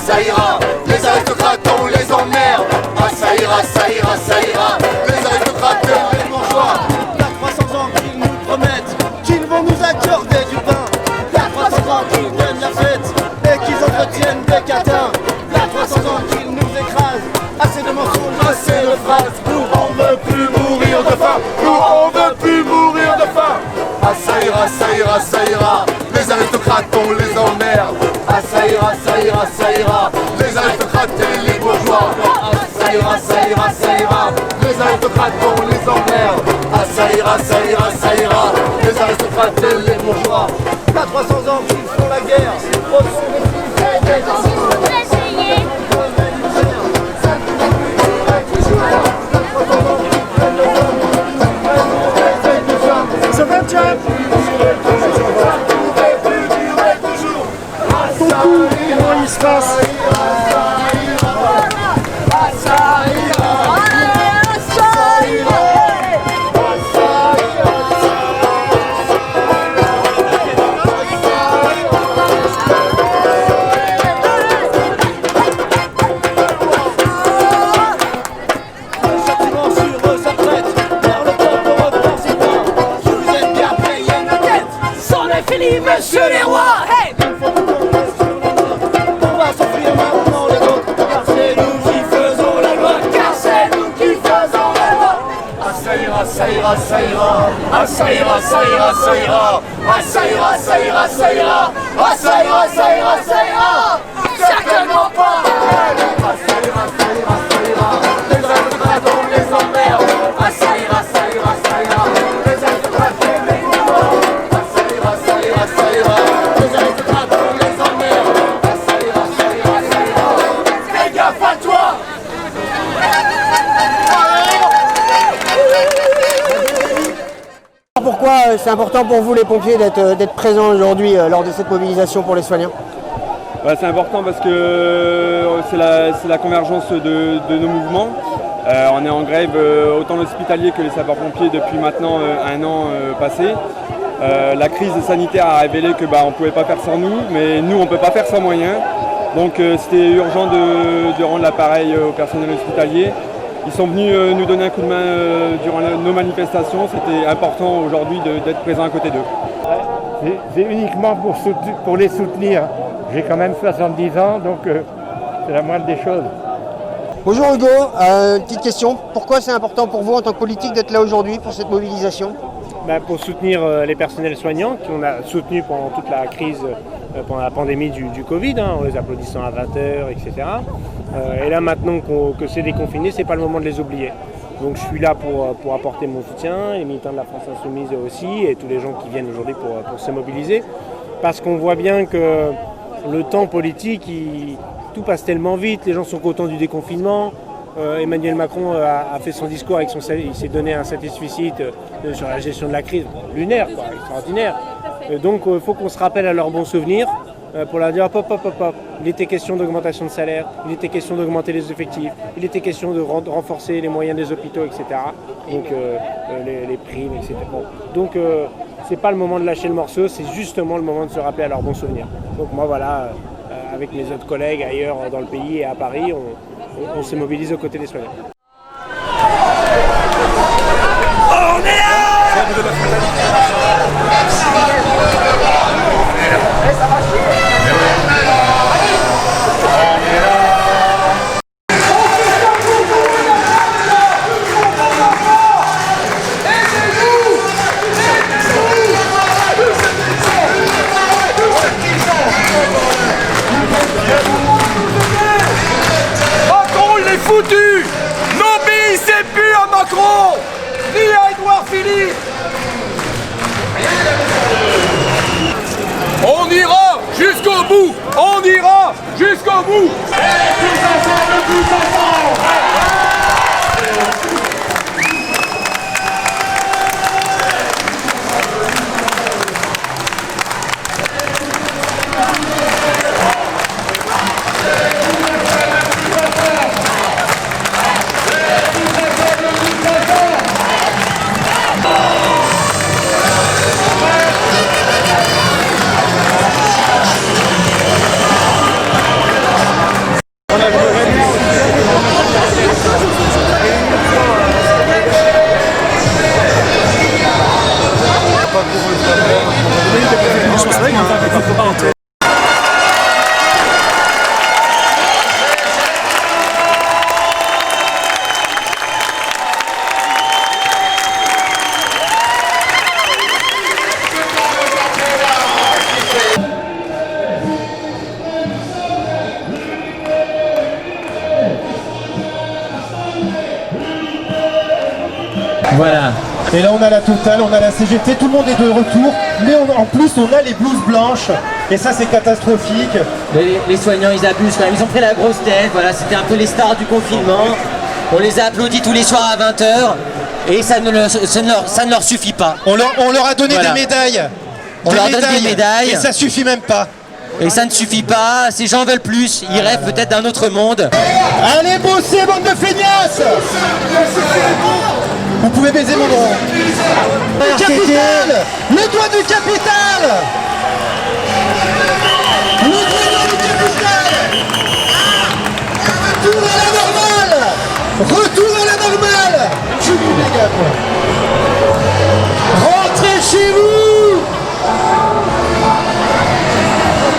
ça ira. Les aristocrates, on les emmerde. Ah ça ira, ça ira, ça ira. Les aristocrates, les bourgeois. Il y a 300 ans qu'ils nous promettent qu'ils vont nous accorder du pain. Il y a 300 ans qu'ils donnent la fête et qu'ils entretiennent des catins. Il y a 300 ans qu'ils nous écrasent. Assez de mensonges, assez de phrases. Nous on veut plus mourir de faim. Nous on veut plus mourir de faim. Ah ça ira, ça ira, ça ira. Les aristocrates, on les emmerde. Ah ça ira, ça ira, ça ira. Les aristocrates et les bourgeois. Ah ça ira, ça ira, ça ira. Les aristocrates, on les emmerde. Ah ça ira, ça ira, ça ira. Les aristocrates et les bourgeois. Il y a 300 ans qu'ils font la guerre. Au-dessus des filles et des enfants. Ça va, tiens. Comment il se passe? Monsieur les rois, hey! On va s'offrir maintenant les autres, car c'est nous qui faisons la loi, Car c'est nous qui faisons la loi. Ah ça ira, ça ira, ça ira. Ah ça ira, ça ira, ça ira. Ah ça ira, ça ira, ça ira. Ah ça ira, ça ira, ça ira. Certainement pas. Ah ça ira, ça ira, ça ira. Les aristocrates, on les emmerde. Ah ça ira, ça ira, ça ira. Les aristocrates et les bourgeois. Ah ça ira, ça ira, ça ira. Les aristocrates, on les emmerde. Ah ça ira, ça ira, ça ira. Fais gaffe à toi. Pourquoi c'est important pour vous les pompiers d'être présents aujourd'hui lors de cette mobilisation pour les soignants? C'est important parce que c'est la convergence de nos mouvements. On est en grève autant l'hospitalier que les sapeurs-pompiers depuis maintenant un an passé. La crise sanitaire a révélé que on ne pouvait pas faire sans nous, mais nous on ne peut pas faire sans moyens. Donc c'était urgent de rendre l'appareil au personnel hospitalier. Ils sont venus nous donner un coup de main durant nos manifestations. C'était important aujourd'hui d'être présent à côté d'eux. C'est uniquement pour les soutenir. J'ai quand même 70 ans, donc c'est la moindre des choses. Bonjour Hugo, petite question. Pourquoi c'est important pour vous en tant que politique d'être là aujourd'hui pour cette mobilisation? Pour soutenir les personnels soignants qu'on a soutenus pendant toute la crise, pendant la pandémie du Covid, en les applaudissant à 20h, etc. Et là maintenant que c'est déconfiné, c'est pas le moment de les oublier. Donc je suis là pour apporter mon soutien, les militants de la France Insoumise aussi, et tous les gens qui viennent aujourd'hui pour se mobiliser. Parce qu'on voit bien que le temps politique, tout passe tellement vite, les gens sont contents du déconfinement. Emmanuel Macron a fait son discours il s'est donné un satisfecit sur la gestion de la crise, lunaire, extraordinaire. Donc il faut qu'on se rappelle à leurs bons souvenirs pour leur dire hop. Il était question d'augmentation de salaire, il était question d'augmenter les effectifs, il était question de renforcer les moyens des hôpitaux, etc. Donc les primes, etc. Bon. Donc c'est pas le moment de lâcher le morceau, c'est justement le moment de se rappeler à leurs bons souvenirs. Donc moi voilà, avec mes autres collègues ailleurs dans le pays et à Paris, on se mobilise aux côtés des soignants. On est là! Foutu! N'obéissez plus à Macron! Ni à Édouard Philippe! On ira jusqu'au bout! On ira jusqu'au bout! Et tous ensemble, tous ensemble! Voilà. Et là on a la totale, on a la CGT, tout le monde est de retour, mais en plus on a les blouses blanches, et ça c'est catastrophique. Les soignants ils abusent quand même, ils ont pris la grosse tête, voilà, c'était un peu les stars du confinement. On les a applaudis tous les soirs à 20 h et ça ne leur suffit pas. On leur a donné des médailles. On leur donne des médailles. Et ça suffit même pas. Et ça ne suffit pas, ces gens veulent plus, ils rêvent peut-être d'un autre monde. Allez bosser, bande de feignasses! Vous pouvez baiser mon nom. Capital! Le doigt du capital! Le doigt du capital! Retour à la normale! Retour à la normale! Je suis nul les gars, moi. Rentrez chez vous!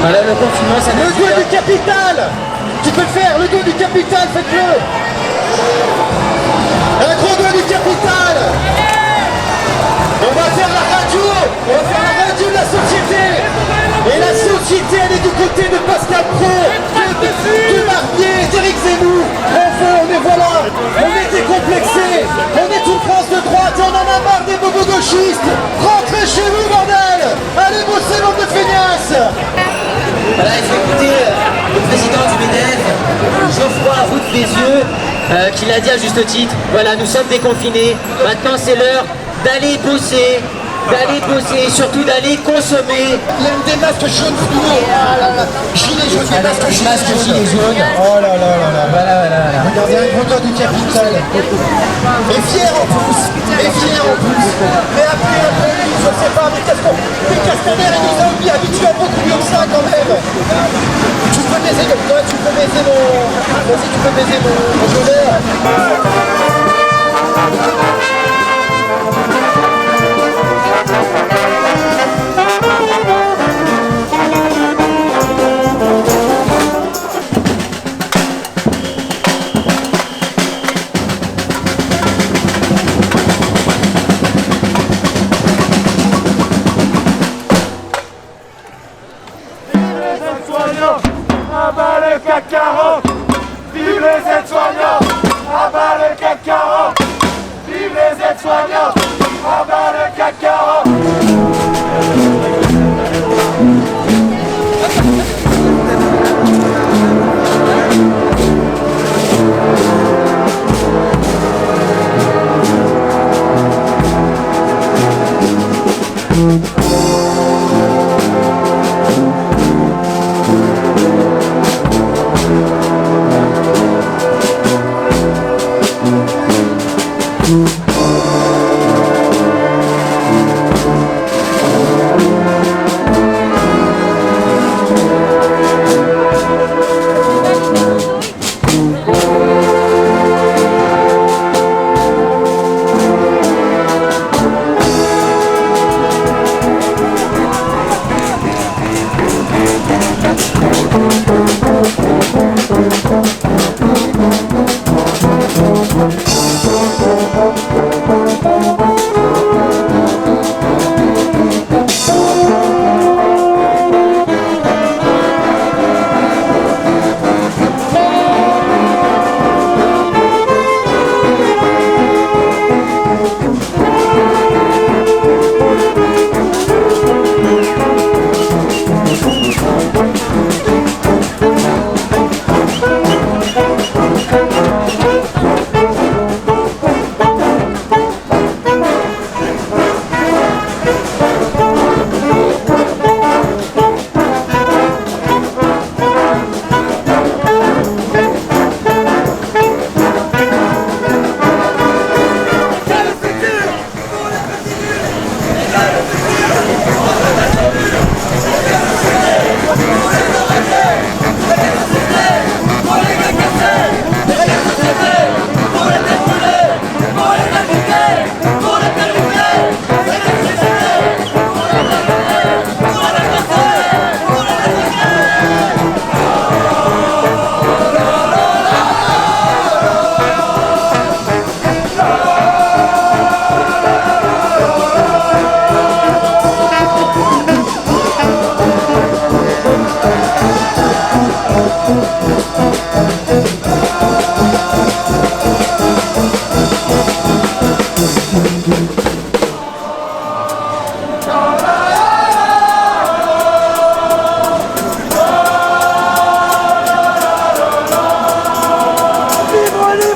Voilà, le confinement, ça le doigt du capital! Tu peux le faire, le doigt du capital, faites-le! Un gros doigt du capital! On va faire la radio! On va faire la radio de la société! Et la société, elle est du côté de Pascal Pro, de Barbier, d'Éric Zemmour! Enfin, on est voilà! On est décomplexés! On est une France de droite et on en a marre des bobos gauchistes! Rentrez chez vous, bordel! Allez bosser, bande de feignasses! Voilà, il faut écouter le président du MEDEF, Geoffroy Roux de Bézieux, qui l'a dit à juste titre. Voilà, nous sommes déconfinés. Maintenant, c'est l'heure d'aller bosser et surtout d'aller consommer. Il y a des masques jaunes fluo. Gilets jaunes, des masques gilets jaunes. Oh là là là là. Voilà. Regardez un gros doigt du capital. Et fier en plus. Mais après un peu, je sais pas, mais Castaner, il nous a oublié habitués beaucoup mieux que ça quand même. Tu peux baiser mon... Vas-y, tu peux baiser mon jauneur. Abat le CAC 40. Vive les aides-soignants. Abat le CAC 40. Vive les aides-soignants. Abat le CAC 40.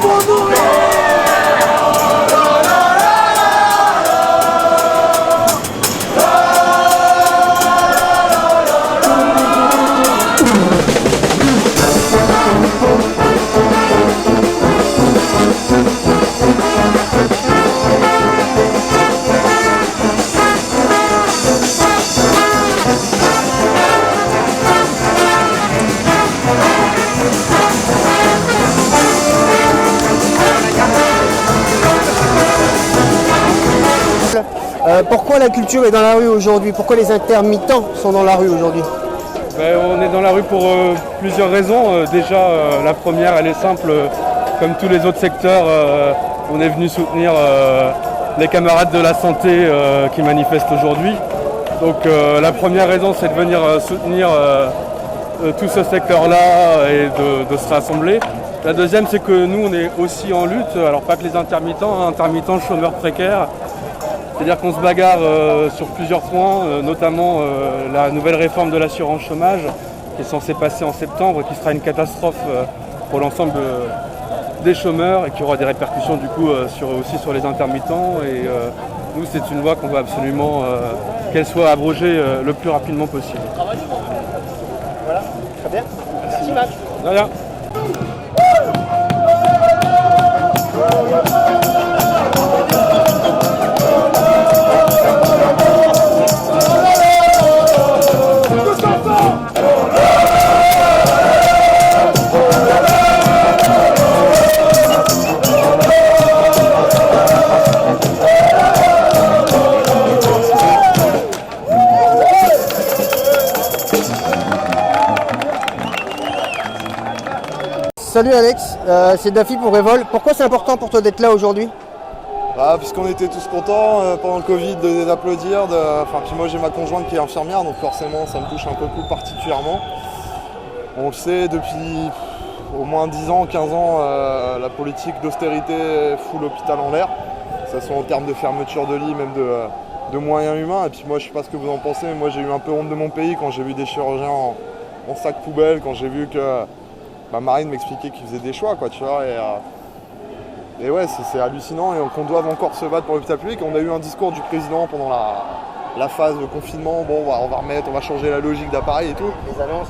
pour nous. Pourquoi la culture est dans la rue aujourd'hui? Pourquoi les intermittents sont dans la rue aujourd'hui? On est dans la rue pour plusieurs raisons. Déjà, la première, elle est simple. Comme tous les autres secteurs, on est venu soutenir les camarades de la santé qui manifestent aujourd'hui. Donc la première raison, c'est de venir soutenir tout ce secteur-là et de se rassembler. La deuxième, c'est que nous, on est aussi en lutte. Alors pas que les intermittents, chômeurs précaires. C'est-à-dire qu'on se bagarre sur plusieurs points, notamment la nouvelle réforme de l'assurance chômage qui est censée passer en septembre et qui sera une catastrophe pour l'ensemble des chômeurs et qui aura des répercussions du coup aussi sur les intermittents. Et nous, c'est une loi qu'on veut absolument qu'elle soit abrogée le plus rapidement possible. Voilà, très bien. Merci Max. De rien. Salut Alex, c'est Daffy pour Révol. Pourquoi c'est important pour toi d'être là aujourd'hui? Puisqu'on était tous contents pendant le Covid de les applaudir. Puis moi j'ai ma conjointe qui est infirmière, donc forcément ça me touche un peu plus particulièrement. On le sait depuis au moins 10 ans, 15 ans, la politique d'austérité fout l'hôpital en l'air. Que ce soit en termes de fermeture de lits, même de moyens humains. Et puis moi je sais pas ce que vous en pensez, mais moi j'ai eu un peu honte de mon pays quand j'ai vu des chirurgiens en sac poubelle, quand j'ai vu que Marine m'expliquait qu'ils faisaient des choix, quoi, tu vois. Et ouais, c'est hallucinant et qu'on doit encore se battre pour l'hôpital public. On a eu un discours du président pendant la phase de confinement. Bon, on va changer la logique d'appareil et tout. Les annonces.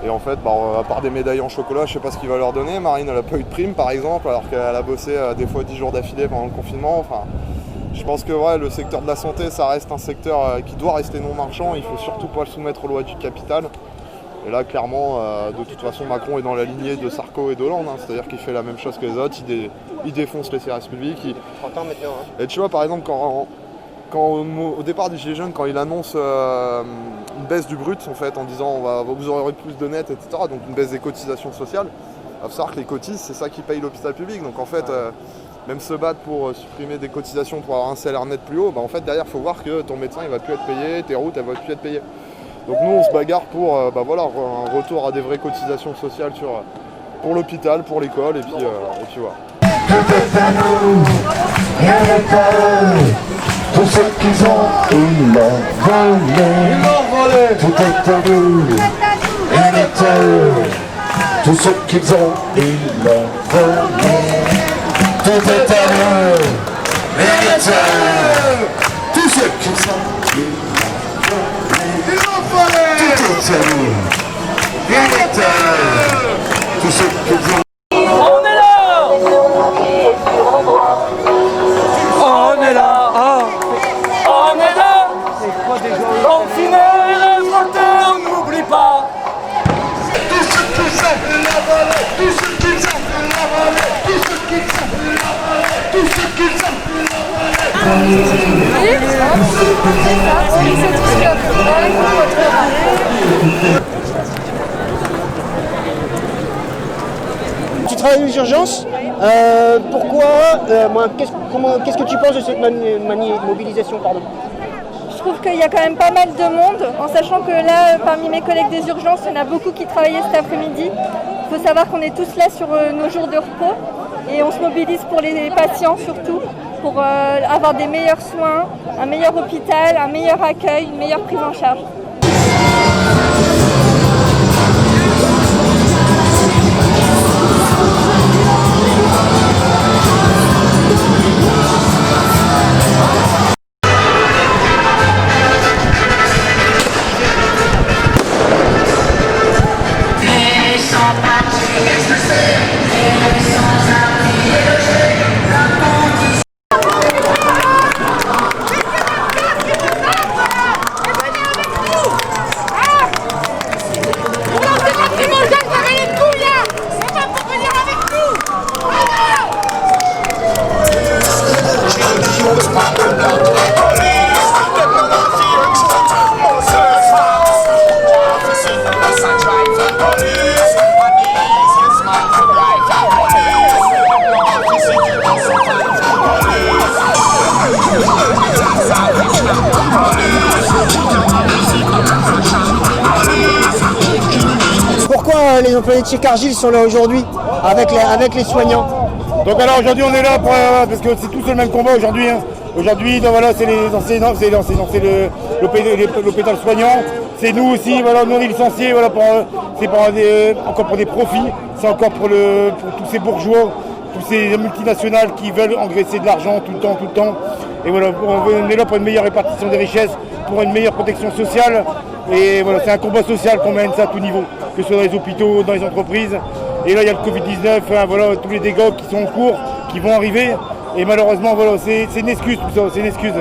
Et en fait, à part des médailles en chocolat, je sais pas ce qu'il va leur donner. Marine, elle a pas eu de prime, par exemple, alors qu'elle a bossé des fois 10 jours d'affilée pendant le confinement. Enfin, je pense que le secteur de la santé, ça reste un secteur qui doit rester non marchand. Il faut surtout pas le soumettre aux lois du capital. Et là, clairement, de toute façon, Macron est dans la lignée de Sarko et d'Hollande, c'est-à-dire qu'il fait la même chose que les autres, il défonce les services publics. 30 ans maintenant. Et tu vois, par exemple, quand au départ du Gilets jaunes, quand il annonce une baisse du brut, en fait, en disant vous aurez plus de net, etc., donc une baisse des cotisations sociales, il faut savoir que les cotises, c'est ça qui paye l'hôpital public. Donc en fait, même se battre pour supprimer des cotisations pour avoir un salaire net plus haut, en fait, derrière, il faut voir que ton médecin, il va plus être payé, tes routes, elles vont plus être payées. Donc nous on se bagarre pour un retour à des vraies cotisations sociales pour l'hôpital, pour l'école et puis voilà. Tout est à nous, rien n'est à eux. Tout ce qu'ils ont, ils l'ont volé. Tout est à nous, rien n'est à eux. Tout ce qu'ils ont, ils l'ont volé. Tout est à nous, rien n'est à eux. Tout ce qu'ils ont, ils l'ont volé. Tout est à nous, rien n'est à eux. Tout ce qu'ils ont. On est là, on est là, confinés et révoltés, on n'oublie pas. Tout ce qu'ils ont, la volée. Tout ce qu'ils ont, la volée. Tout ce qu'ils ont, la volée. Tout ce qu'ils ont, la volée. C'est tout ce Tu travailles aux urgences. Pourquoi qu'est-ce que tu penses de cette mobilisation, pardon? Je trouve qu'il y a quand même pas mal de monde, en sachant que là, parmi mes collègues des urgences, il y en a beaucoup qui travaillaient cet après-midi. Il faut savoir qu'on est tous là sur nos jours de repos et on se mobilise pour les patients surtout, pour avoir des meilleurs soins, un meilleur hôpital, un meilleur accueil, une meilleure prise en charge. employés de chez Cargill sont là aujourd'hui avec les soignants. Donc alors aujourd'hui on est là parce que c'est tous le même combat aujourd'hui. Hein. Aujourd'hui donc, voilà, c'est les enseignants, c'est l'hôpital soignant, c'est nous aussi, voilà, nous on est licenciés, voilà, c'est encore pour des profits, c'est encore pour tous ces bourgeois, tous ces multinationales qui veulent engraisser de l'argent tout le temps. Et voilà, on est là pour une meilleure répartition des richesses, pour une meilleure protection sociale. Et voilà, c'est un combat social qu'on mène ça à tout niveau, que ce soit dans les hôpitaux, dans les entreprises. Et là, il y a le Covid-19, hein, voilà, tous les dégâts qui sont en cours, qui vont arriver. Et malheureusement, voilà, c'est une excuse tout ça, c'est une excuse.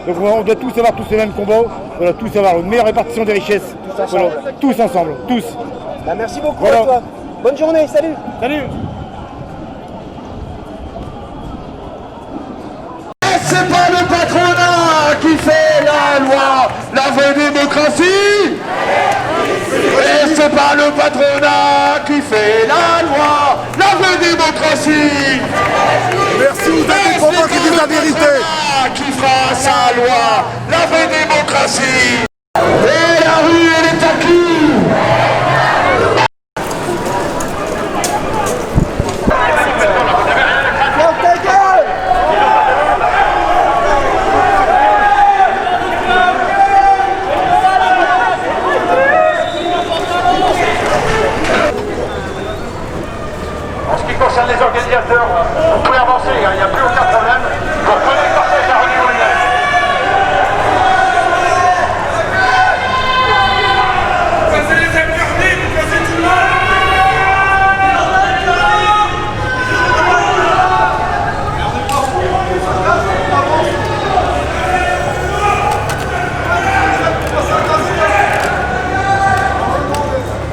Donc on doit tous avoir tous les mêmes combats, voilà, tous avoir une meilleure répartition des richesses. Voilà, tous ensemble, tous. Bah, merci beaucoup voilà. à toi. Bonne journée, salut. Salut. C'est pas le patronat qui fait la loi, la vraie démocratie. Et c'est pas le patronat qui fait la loi, la vraie démocratie. Merci, vous avez convaincu de la vérité. Qui fera sa loi, la vraie démocratie. Et la rue, elle est à qui? Les organisateurs, vous pouvez avancer, il n'y a plus aucun problème. Vous prenez le partage à la rue Moyenne. Passez les interdits, vous cassez tout le monde.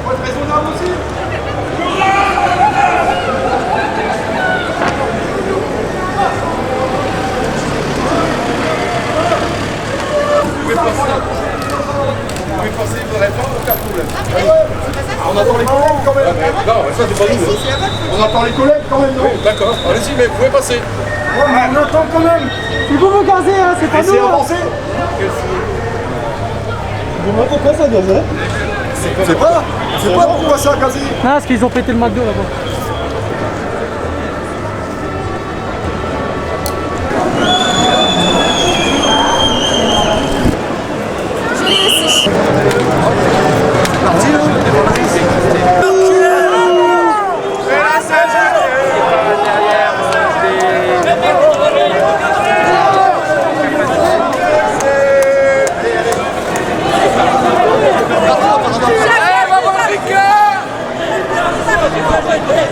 Faut être raisonnable aussi. On attend les collègues quand même. Non, ça c'est pas nous. On attend les collègues quand même, non? D'accord, allez-y, mais vous pouvez passer. On attend quand même. C'est vous gazez, hein, c'est pas nous. Laissez avancer. Dis-moi pourquoi ça gazait? C'est pas pourquoi ça gazé. Non, parce qu'ils ont pété le McDo là-bas. Allez,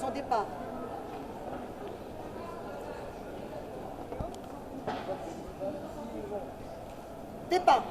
son départ. Départ.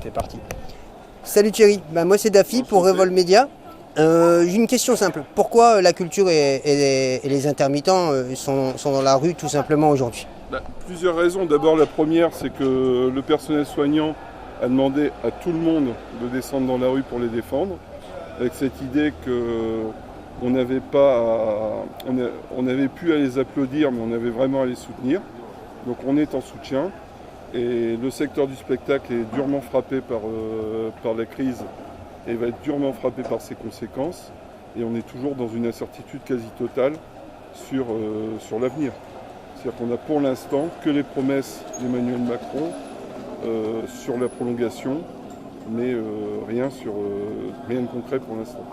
C'est parti. Salut Thierry, moi c'est Daffy pour Révolt Média. J'ai une question simple. Pourquoi la culture et les intermittents sont dans la rue tout simplement aujourd'hui? Plusieurs raisons. D'abord la première, c'est que le personnel soignant a demandé à tout le monde de descendre dans la rue pour les défendre, avec cette idée qu'on n'avait plus à les applaudir, mais on avait vraiment à les soutenir. Donc on est en soutien. Et le secteur du spectacle est durement frappé par la crise et va être durement frappé par ses conséquences. Et on est toujours dans une incertitude quasi totale sur l'avenir. C'est-à-dire qu'on n'a pour l'instant que les promesses d'Emmanuel Macron sur la prolongation, mais rien de concret pour l'instant.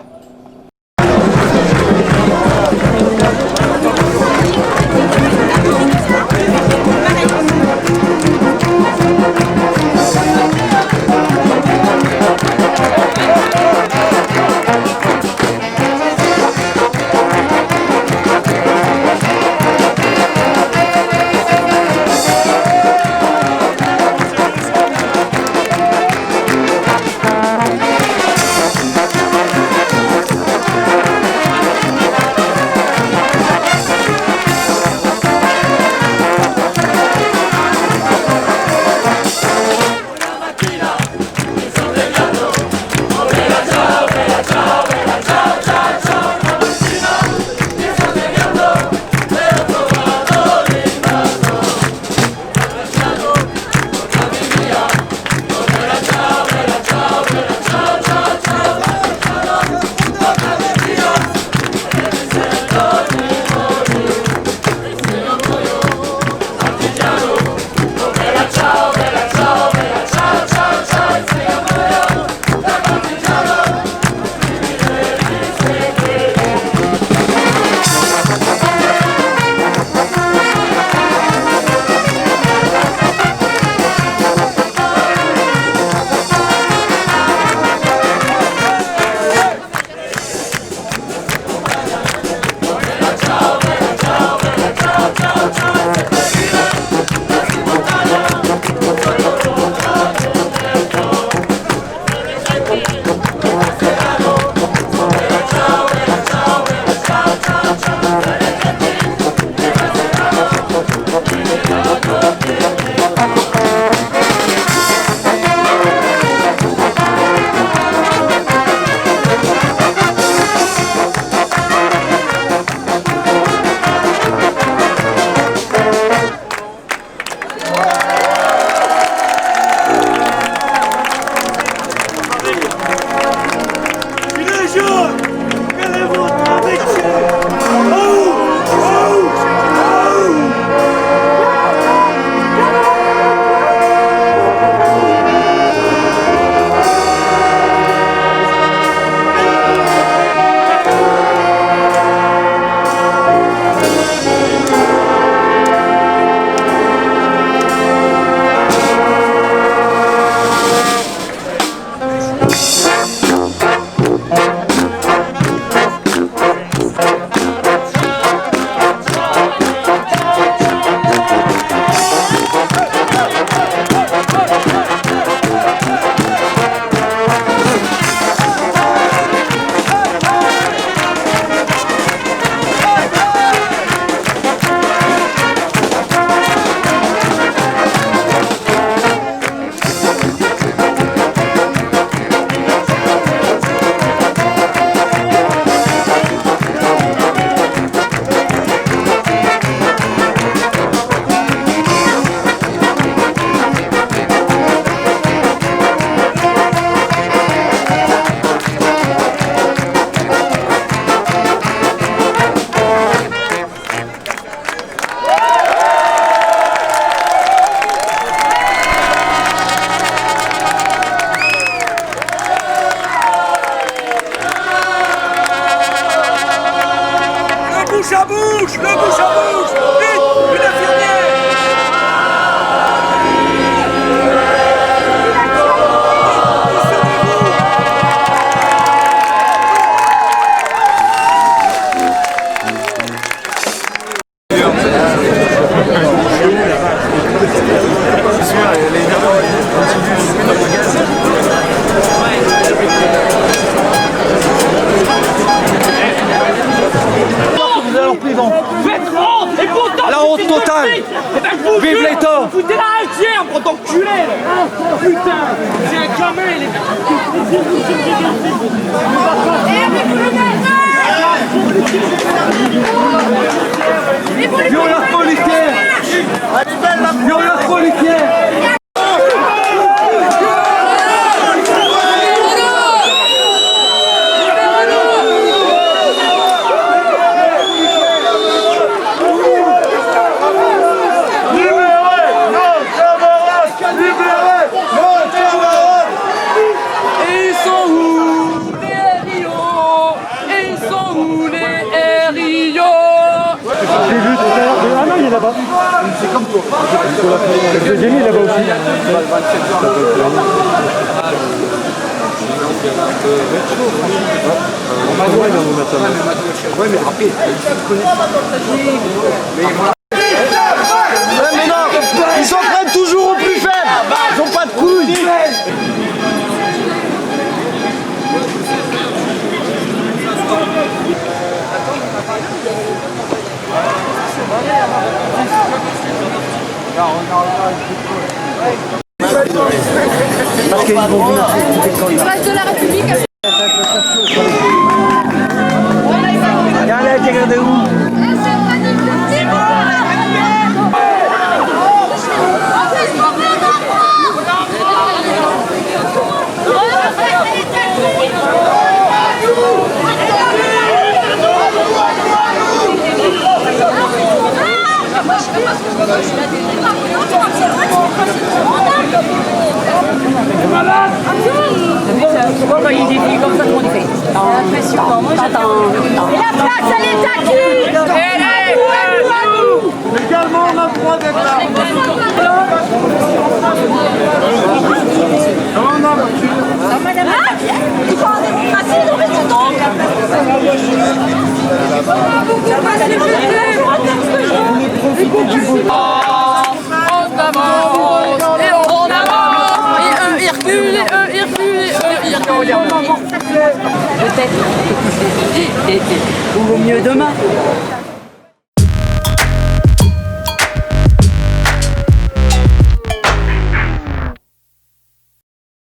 bouche à bouche, le bouche à bouche. Vite, une infirmière. La honte totale. Vive l'État. Vous foutez la haltière, pour t'enculer là. Putain, c'est un gamin, il est... Violence policière. Violence policière. Ah non, il est là-bas. C'est comme toi. Le deuxième, il est là-bas aussi. Ouais, mais après, mais non, ils s'entraînent toujours au plus faible. Ils ont pas de couilles. Parce qu'ils vont venir. Place de la République. Allez, regardez où? Quand il défile comme ça, comment il fait? C'est impressionnant. Moi, j'attends. Et la place, elle est à qui? Légalement, on a le droit d'être là. Non, non, Madame, il faut en démocratie, donc reste donc. On avance, et on avance, et eux ils reculent, et eux ils reculent, et eux ils reculent. Peut-être, ou au mieux demain.